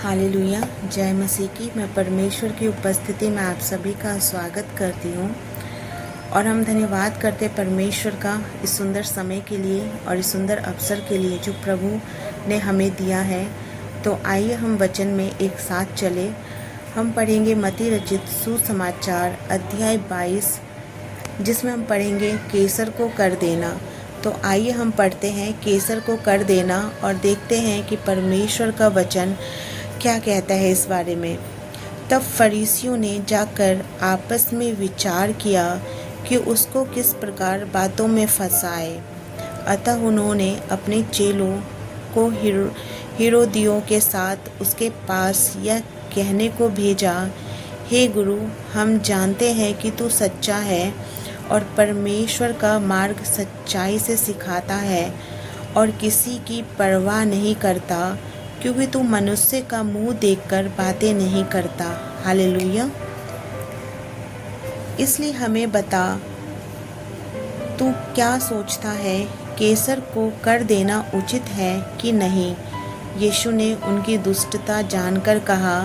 Hallelujah. जय मसीह की। मैं परमेश्वर की उपस्थिति में आप सभी का स्वागत करती हूँ और हम धन्यवाद करते परमेश्वर का इस सुंदर समय के लिए और इस सुंदर अवसर के लिए जो प्रभु ने हमें दिया है। तो आइए हम वचन में एक साथ चले। हम पढ़ेंगे मत्ती रचित सुसमाचार अध्याय 22, जिसमें हम पढ़ेंगे केसर को कर देना। तो आइए हम पढ़ते हैं केसर को कर देना और देखते हैं कि परमेश्वर का वचन क्या कहता है इस बारे में। तब फरीसियों ने जाकर आपस में विचार किया कि उसको किस प्रकार बातों में फंसाए। अतः उन्होंने अपने चेलों को हेरोदियों के साथ उसके पास यह कहने को भेजा, हे गुरु, हम जानते हैं कि तू सच्चा है और परमेश्वर का मार्ग सच्चाई से सिखाता है और किसी की परवाह नहीं करता, क्योंकि तू मनुष्य का मुंह देखकर बातें नहीं करता। हालेलुया। इसलिए हमें बता, तू क्या सोचता है, केसर को कर देना उचित है कि नहीं? यीशु ने उनकी दुष्टता जानकर कहा,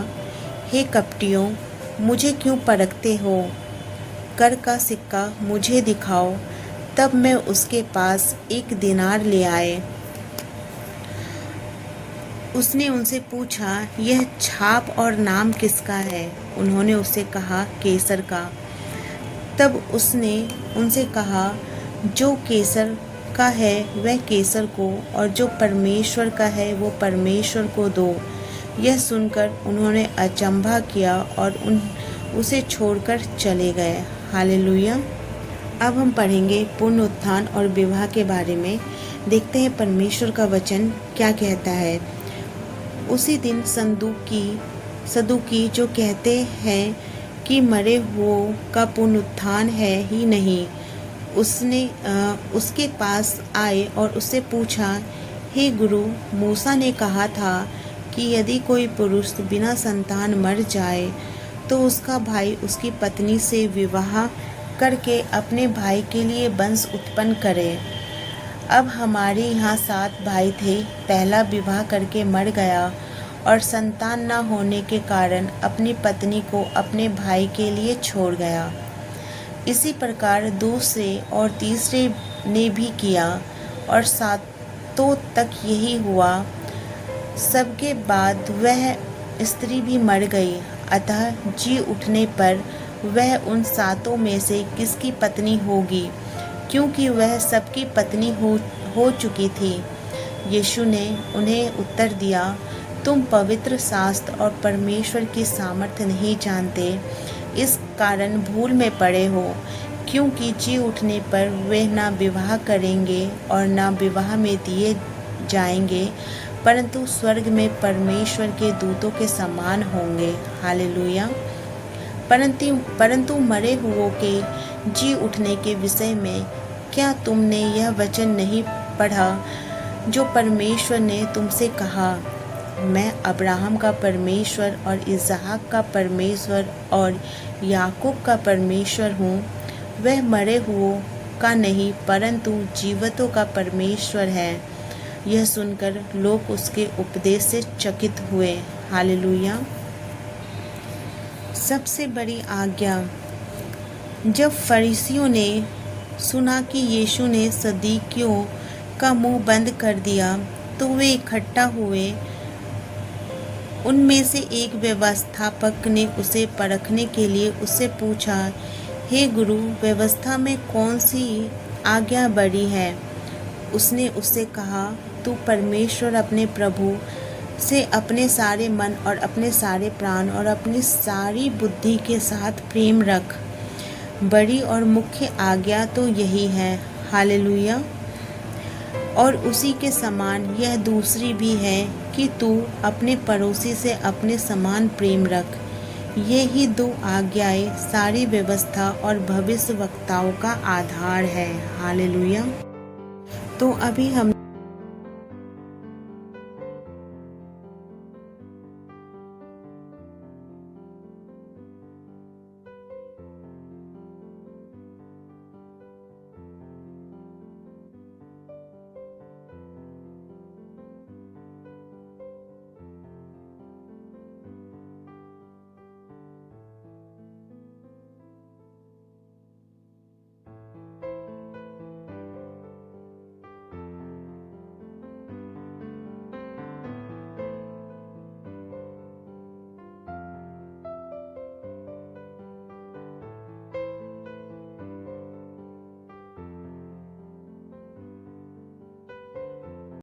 हे कपटियों, मुझे क्यों परखते हो? कर का सिक्का मुझे दिखाओ। तब मैं उसके पास 1 दीनार ले आए। उसने उनसे पूछा, यह छाप और नाम किसका है? उन्होंने उससे कहा, केसर का। तब उसने उनसे कहा, जो केसर का है वह केसर को, और जो परमेश्वर का है वो परमेश्वर को दो। यह सुनकर उन्होंने अचंभा किया और उसे छोड़कर चले गए। हालेलुया। अब हम पढ़ेंगे पुनरुत्थान और विवाह के बारे में। देखते हैं परमेश्वर का वचन क्या कहता है। उसी दिन सदूकी जो कहते हैं कि मरे हुओं का पुनरुत्थान है ही नहीं, उसके पास आए और उससे पूछा, हे गुरु, मूसा ने कहा था कि यदि कोई पुरुष बिना संतान मर जाए तो उसका भाई उसकी पत्नी से विवाह करके अपने भाई के लिए वंश उत्पन्न करे। अब हमारे यहाँ 7 भाई थे। पहला विवाह करके मर गया और संतान न होने के कारण अपनी पत्नी को अपने भाई के लिए छोड़ गया। इसी प्रकार दूसरे और तीसरे ने भी किया और 7 तक यही हुआ। सबके बाद वह स्त्री भी मर गई। अतः जी उठने पर वह उन 7 में से किसकी पत्नी होगी, क्योंकि वह सबकी पत्नी हो चुकी थी। यीशु ने उन्हें उत्तर दिया, तुम पवित्र शास्त्र और परमेश्वर की सामर्थ्य नहीं जानते, इस कारण भूल में पड़े हो। क्योंकि जी उठने पर वे ना विवाह करेंगे और ना विवाह में दिए जाएंगे, परंतु स्वर्ग में परमेश्वर के दूतों के समान होंगे। हालेलुया। परंतु मरे हुओं के जी उठने के विषय में क्या तुमने यह वचन नहीं पढ़ा जो परमेश्वर ने तुमसे कहा, मैं अब्राहम का परमेश्वर और इसहाक का परमेश्वर और याकूब का परमेश्वर हूँ। वह मरे हुओं का नहीं परंतु जीवितों का परमेश्वर है। यह सुनकर लोग उसके उपदेश से चकित हुए। हालेलुया। सबसे बड़ी आज्ञा। जब फरीसियों ने सुना कि यीशु ने सदूकियों का मुंह बंद कर दिया, तो वे इकट्ठा हुए। उनमें से एक व्यवस्थापक ने उसे परखने के लिए उससे पूछा, हे गुरु, व्यवस्था में कौन सी आज्ञा बड़ी है? उसने उससे कहा, तू परमेश्वर अपने प्रभु से अपने सारे मन और अपने सारे प्राण और अपनी सारी बुद्धि के साथ प्रेम रख। बड़ी और मुख्य आज्ञा तो यही है। हालेलुया। और उसी के समान यह दूसरी भी है कि तू अपने पड़ोसी से अपने समान प्रेम रख। ये ही 2 आज्ञाएं सारी व्यवस्था और भविष्यवक्ताओं का आधार है। हालेलुया। तो अभी हम